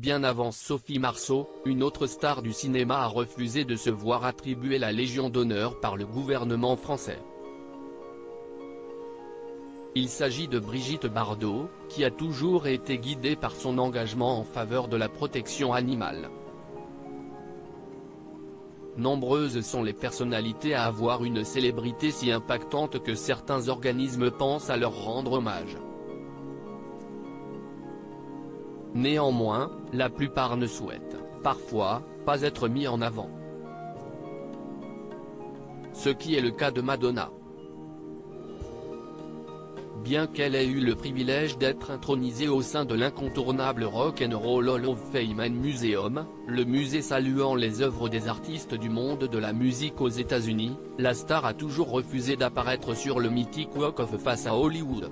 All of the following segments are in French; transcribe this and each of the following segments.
Bien avant Sophie Marceau, une autre star du cinéma a refusé de se voir attribuer la Légion d'honneur par le gouvernement français. Il s'agit de Brigitte Bardot, qui a toujours été guidée par son engagement en faveur de la protection animale. Nombreuses sont les personnalités à avoir une célébrité si impactante que certains organismes pensent à leur rendre hommage. Néanmoins, la plupart ne souhaitent, parfois, pas être mis en avant. Ce qui est le cas de Madonna. Bien qu'elle ait eu le privilège d'être intronisée au sein de l'incontournable Rock and Roll Hall of Fame and Museum, le musée saluant les œuvres des artistes du monde de la musique aux États-Unis, la star a toujours refusé d'apparaître sur le mythique Walk of Fame à Hollywood.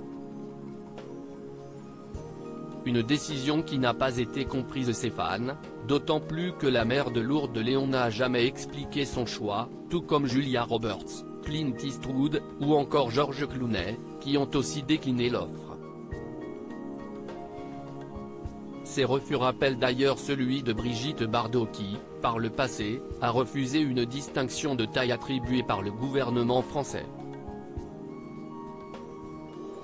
Une décision qui n'a pas été comprise de ses fans, d'autant plus que la mère de Lourdes Léon n'a jamais expliqué son choix, tout comme Julia Roberts, Clint Eastwood, ou encore George Clooney, qui ont aussi décliné l'offre. Ces refus rappellent d'ailleurs celui de Brigitte Bardot qui, par le passé, a refusé une distinction de taille attribuée par le gouvernement français.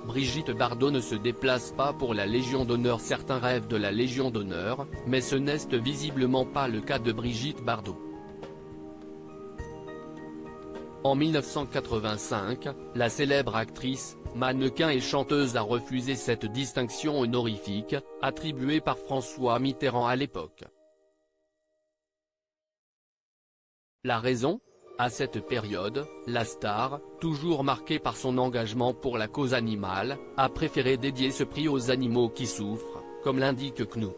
Brigitte Bardot ne se déplace pas pour la Légion d'honneur. Certains rêvent de la Légion d'honneur, mais ce n'est visiblement pas le cas de Brigitte Bardot. En 1985, la célèbre actrice, mannequin et chanteuse a refusé cette distinction honorifique, attribuée par François Mitterrand à l'époque. La raison ? À cette période, la star, toujours marquée par son engagement pour la cause animale, a préféré dédier ce prix aux animaux qui souffrent, comme l'indique CNU.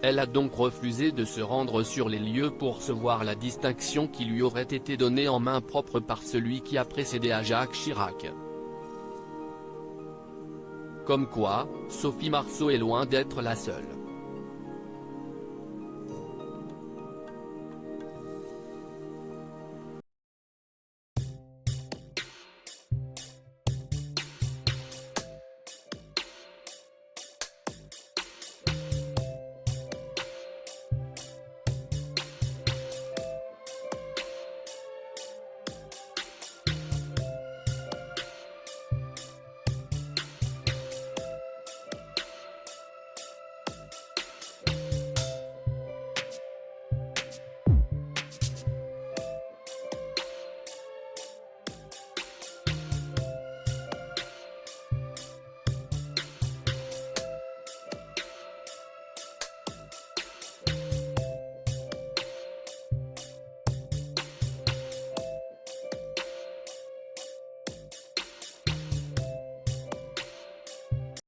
Elle a donc refusé de se rendre sur les lieux pour recevoir la distinction qui lui aurait été donnée en main propre par celui qui a précédé à Jacques Chirac. Comme quoi, Sophie Marceau est loin d'être la seule.